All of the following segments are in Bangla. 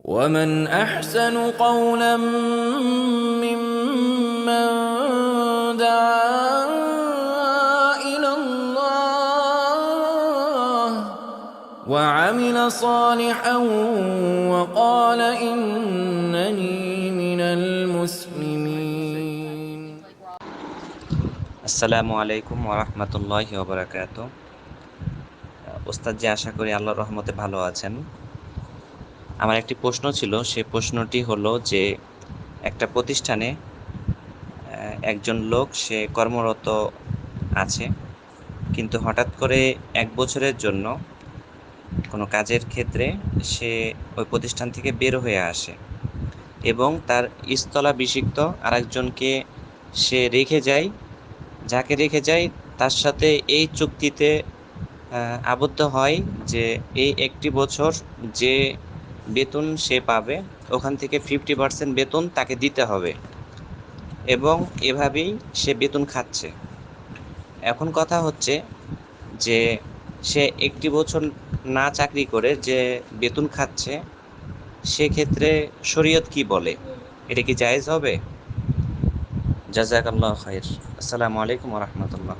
ومن أحسن قولا ممن دعا إلى الله وعمل صالحا وقال إنني من المسلمين. আসসালামু আলাইকুম ওরহমতুল্লাহি ওবরাকাতুহু। ওস্তাদ জি, আশা করি আল্লাহর রহমতে ভালো আছেন। আমার একটি প্রশ্ন ছিল, সেই প্রশ্নটি হলো যে একটা প্রতিষ্ঠানে একজন লোক সে কর্মরত আছে, কিন্তু হঠাৎ করে 1 বছরের জন্য কোনো কাজের ক্ষেত্রে সে ওই প্রতিষ্ঠান থেকে বের হয়ে আসে এবং তার স্থলাভিষিক্ত আরেকজনকে সে রেখে যায়। যাকে রেখে যায় তার সাথে এই চুক্তিতে আবদ্ধ হয় যে এই 1 বছর যে বেতন সে পাবে ওখান থেকে 50% বেতন তাকে দিতে হবে, এবং এভাবেই সে বেতন খাচ্ছে। এখন কথা হচ্ছে যে সে 1 বছর না চাকরি করে যে বেতন খাচ্ছে, সেক্ষেত্রে শরীয়ত কি বলে? এটা কি জায়েজ হবে? জাযাকাল্লাহু খাইর। আসসালামু আলাইকুম ওয়া রাহমাতুল্লাহ।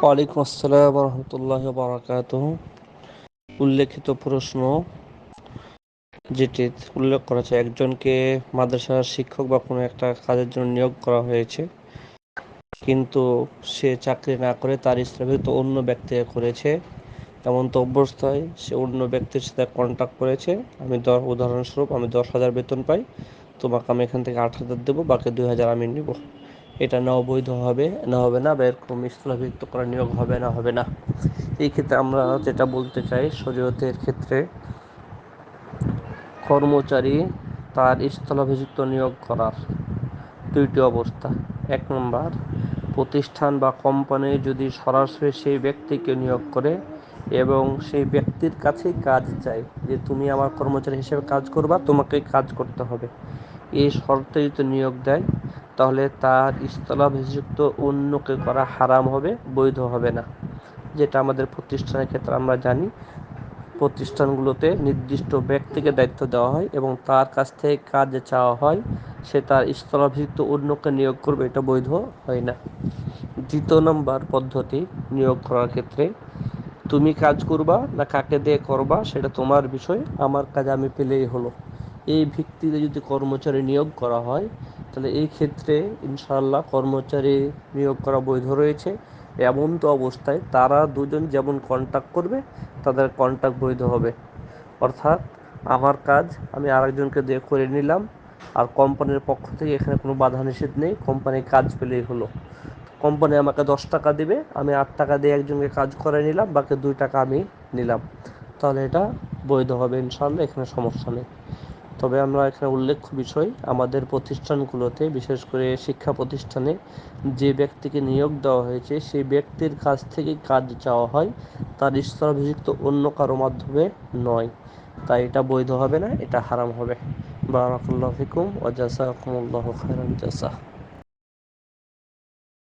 ওয়ালাইকুম আসসালাম রহমতুল্লাহ বারাকাতুহ। উল্লেখিত প্রশ্ন যেটি উল্লেখ করা হয়েছে, একজনকে মাদ্রাসার শিক্ষক বা কোনো একটা কাজের জন্য নিয়োগ করা হয়েছে, কিন্তু সে চাকরি না করে তার স্থলাভিষিক্ত অন্য ব্যক্তিকে করেছে। এমন তো অবস্থায় সে অন্য ব্যক্তির সাথে কন্ট্যাক্ট করেছে, উদাহরণস্বরূপ আমি 10,000 বেতন পাই, তোমাকে আমি এখান থেকে 8,000 দেবো, বাকি 2,000 আমি নিব। এটা না অবৈধ হবে না হবে না, বা এরকম স্থলাভিষিক্ত করা নিয়োগ হবে না হবে না। এই ক্ষেত্রে আমরা যেটা বলতে চাই, শরীয়তের ক্ষেত্রে কর্মচারী তার স্থলাভিষিক্ত নিয়োগ করার 2টি অবস্থা। 1 নম্বর, প্রতিষ্ঠান বা কোম্পানি যদি সরাসরি সেই ব্যক্তিকে নিয়োগ করে এবং সেই ব্যক্তির কাছেই কাজ চায় যে তুমি আমার কর্মচারী হিসেবে কাজ করবা, তোমাকে কাজ করতে হবে, এই শর্তে যদি নিয়োগ দেয়, তাহলে তার স্থলাভিষিক্ত অন্যকে করা হারাম হবে, বৈধ হবে না। যেটা আমাদের প্রতিষ্ঠানের ক্ষেত্রে আমরা জানি, প্রতিষ্ঠানগুলোতে নির্দিষ্ট ব্যক্তিকে দায়িত্ব দেওয়া হয় এবং তার কাছ থেকে কাজ চাওয়া হয়, সে তার স্থলাভিষিক্ত অন্যকে নিয়োগ করবে, এটা বৈধ হয় না। 2 নম্বর পদ্ধতি নিয়োগ করার ক্ষেত্রে, তুমি কাজ করবা না কাকে দিয়ে করবা সেটা তোমার বিষয়, আমার কাজ আমি পেলেই হলো, এই ভিত্তিতে যদি কর্মচারী নিয়োগ করা হয়, তাহলে এই ক্ষেত্রে ইনশাআল্লাহ কর্মচারী নিয়োগ করা বৈধ রয়েছে। এমন তো অবস্থায় তারা দুজন যেমন কন্ট্যাক্ট করবে তাদের কন্ট্যাক্ট বৈধ হবে। অর্থাৎ আমার কাজ আমি আরেকজনকে দিয়ে করে নিলাম, আর কোম্পানির পক্ষ থেকে এখানে কোনো বাধা নিষেধ নেই, কোম্পানির কাজ পেলেই হলো। কোম্পানি আমাকে 10 টাকা দিবে, আমি 8 টাকা দিয়ে একজনকে কাজ করে নিলাম, বাকি 2 টাকা আমি নিলাম, তাহলে এটা বৈধ হবে ইনশাআল্লাহ, এখানে সমস্যা নেই। তবে আমরা এখানে উল্লেখ্য বিষয়, আমাদের প্রতিষ্ঠানগুলোতে বিশেষ করে শিক্ষা প্রতিষ্ঠানে যে ব্যক্তিকে নিয়োগ দেওয়া হয়েছে সেই ব্যক্তির কাছ থেকে কাজ চাওয়া হয়, তার স্থলাভিষিক্ত অন্য কারো মাধ্যমে নয়, তাই এটা বৈধ হবে না, এটা হারাম হবে। বারাকাল্লাহু ফিকুম ওয়া জাযাকুমুল্লাহু খাইরান জাযা।